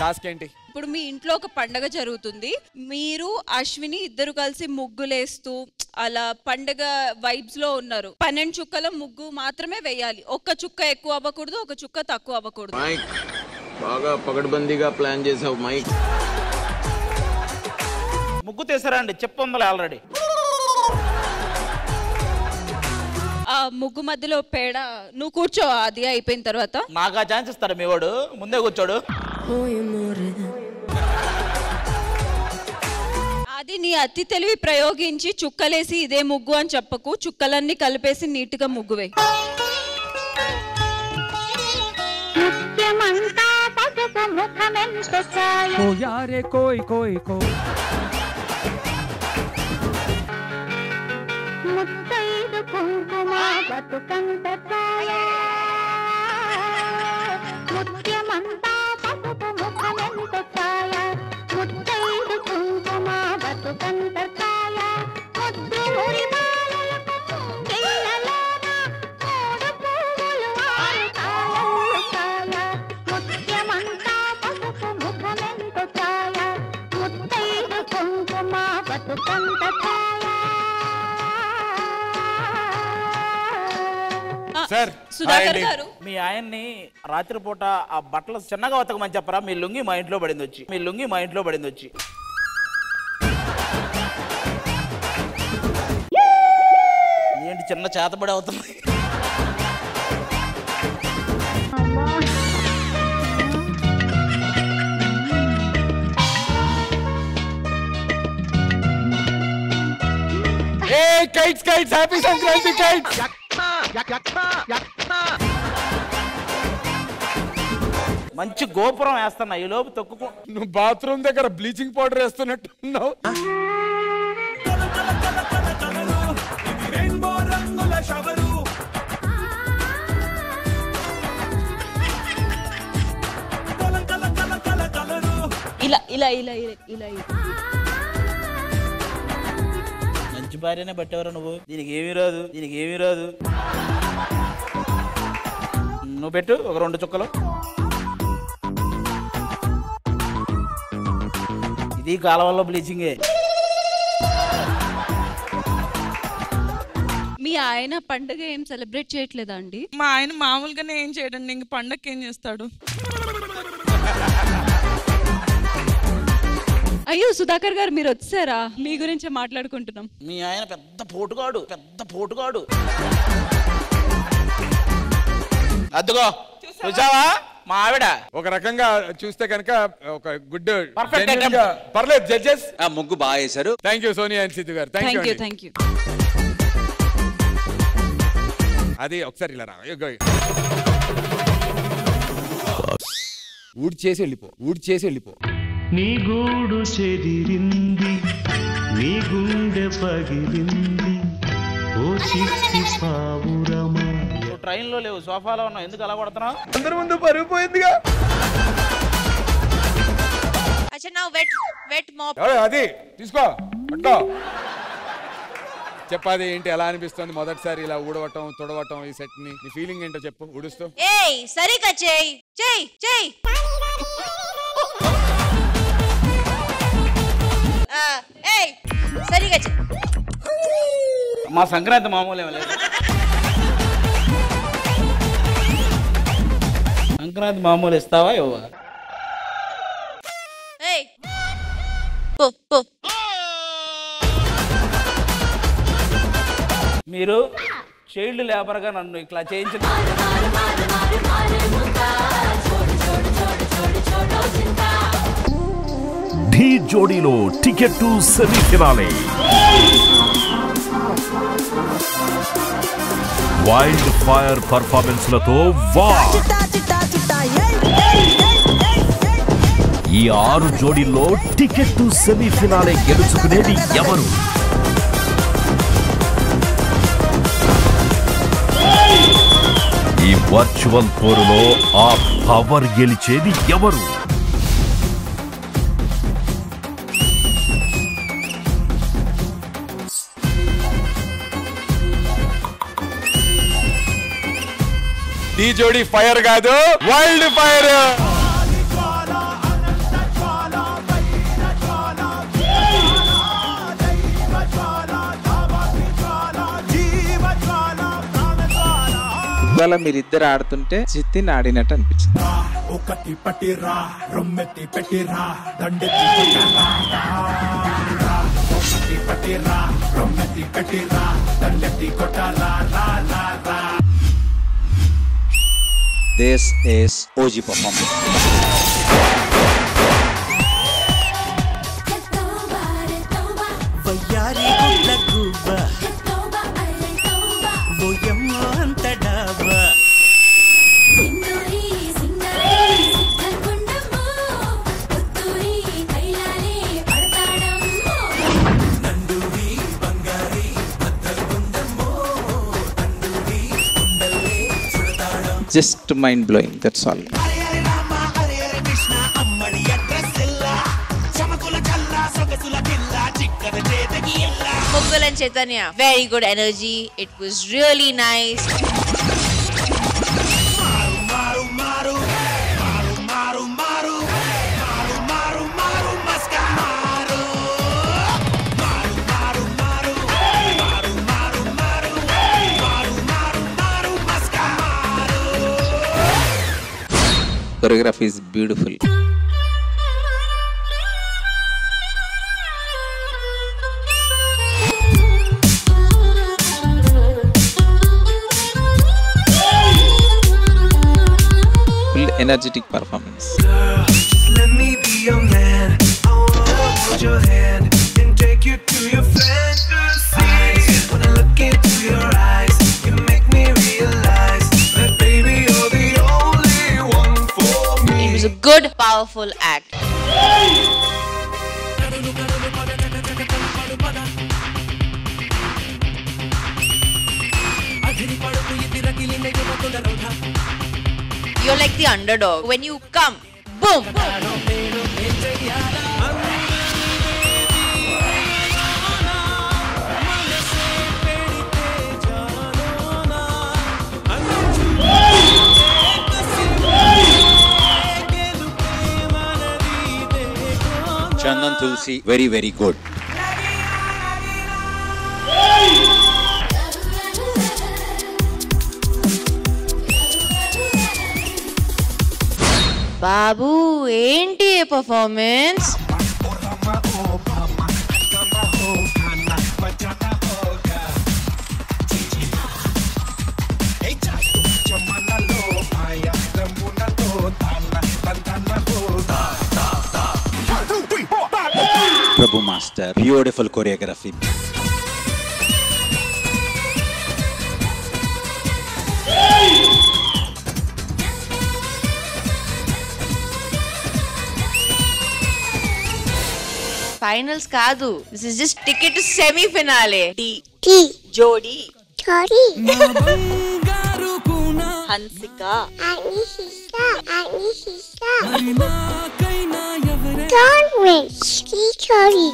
Task ఏంటి? ఇప్పుడు మీ ఇంట్లో ఒక పండగ జరుగుతుంది, మీరు అశ్విని ఇద్దరు కలిసి ముగ్గులేస్తూ అలా పండగ వైబ్స్ లో ఉన్నారు. 12 చుక్కల ముగ్గు మాత్రమే వేయాలి. ఒక్క చుక్క ఎక్కువ అవ్వకూడదు, ఒక చుక్క తక్కువ అవ్వకూడదు. మైక్ బాగా పగడ్బందీగా ప్లాన్ చేసావు మైక్. ముగ్గు తీసారా అండి? చెప్పొందలే ఆల్రెడీ. ఆ ముగ్గు మధ్యలో పేడ నువ్వు కూర్చో, అది అయిపోయిన తర్వాత. నాకు ఆ ఛాన్స్ ఇస్తాడు మీ వాడు, ముందే కూర్చోడు. అది నీ అతి తెలివి ప్రయోగించి చుక్కలేసి ఇదే ముగ్గు అని చెప్పకు, చుక్కలన్నీ కలిపేసి నీట్ గా ముగ్గువే. సుధాకర్ గారు, మీ ఆయన్ని రాత్రిపూట ఆ బట్టలు చిన్నగా ఉతకమని చెప్పరా? మీ లుంగి మా ఇంట్లో పడింది వచ్చి, మీ లుంగి మా ఇంట్లో పడింది వచ్చి. ఏంటి చిన్న చేతబడి అవుతుంది? Kites kites, happy Sankranti kites. మంచి గోపురం వేస్తున్నా, ఈ లోపు తొక్కుకో. నువ్వు బాత్రూమ్ దగ్గర బ్లీచింగ్ పౌడర్ వేస్తున్నట్టు ఉన్నావు. ఇలా ఇలా ఇలా ఇలా మంచి భార్యనే పట్టేవరా నువ్వు? దీనికి ఏమీ రాదు, దీనికి ఏమీ రాదు. నువ్వు పెట్టు ఒక 2 చుక్కలు. ఇది కాలవల్లో బ్లీచింగే. మీ ఆయన పండుగ ఏం సెలబ్రేట్ చేయట్లేదా అండి? మా ఆయన మామూలుగానే ఏం చేయడండి, ఇంక పండగకి ఏం చేస్తాడు? అయ్యో సుధాకర్ గారు, మీరు వచ్చారా? మీ గురించే మాట్లాడుకుంటున్నాం. మీ ఆయన పెద్ద పోటుగాడు, పెద్ద పోటుగాడు. అద్దుగో చూసావా మా ఆవిడ? ఒక రకంగా చూస్తే కనుక ఒక గుడ్ పర్ఫెక్ట్. పర్లేదు జడ్జెస్, ముగ్గు బాగా వేశారు. Thank you Sonia and Siddhu గారు. Thank you. అది ఒకసారి ఇలా రా, ఊడి చేసి వెళ్ళిపో. నీ గూడు చెదిరింది, నీ గుండె పగిలింది, ఓ చిట్టి పావురమా. ట్రైన్ లో లేవు, సోఫాలో ఉన్నావు, ఎందుకు అలా కొడుతున్నావు? అందరి ముందు పరుగు పోయిందిగా. అది తీసుకో, పట్టుకో. చెప్పాది ఏంటి, ఎలా అనిపిస్తుంది మొదటిసారి ఇలా ఊడవటం తుడవటం ఈ సెట్ ని? నీ ఫీలింగ్ ఏంటో చెప్పు ఊడుస్తూ. సరిగా చెయ్. సరిగా చెయ్. మా సంక్రాంతి మామూలు ఏమో లేదు. సంక్రాంతి మామూలు ఇస్తావా ఇవ్వవా? మీరు చైల్డ్ లేబర్ గా నన్ను ఇట్లా చేయించిన ఢీ జోడీలో ticket to semifinale. Wild fire performance లతో ఈ 6 జోడీల్లో టికెట్ టు సెమీఫినాలే గెలుచుకునేది ఎవరు? ఈ వర్చువల్ పోరులో ఆ పవర్ గెలిచేది ఎవరు? ఢీ జోడీ ఫైర్ కాదు, వైల్డ్ ఫైర్. ఇవాళ మీరిద్దరు ఆడుతుంటే జితిన్ ఆడినట్టు అనిపించింది. ఒకటి పట్టిరా రొమ్మెత్తి పెట్టిరా దండెత్తి ఒకటి పట్టిరా రొమ్మెత్తి పెట్టిరా దండెత్తి కొట్టారా. This is OG performance. వయ్యారి గుడ్ల గువ్వ ఓయమ్మ అంత డాబా Just mind blowing, that's all. Muggul and Chaitanya, very good energy. It was really nice. Choreography is beautiful. Full energetic performance. Let me be your man. I wanna hold your hand and take you to your fantasies. When I look into your eyes, you make me realize that baby you're the only one for me. It was a good, powerful act. You're like the underdog. When you come, boom! Chandan Tulsi, very, very good. Babu, ఏంటి performance? Prabhu Master, beautiful choreography. Finals కాదు. This is just ticket to semi-finale. జోడి Hansika Don't wait, Ski Chori.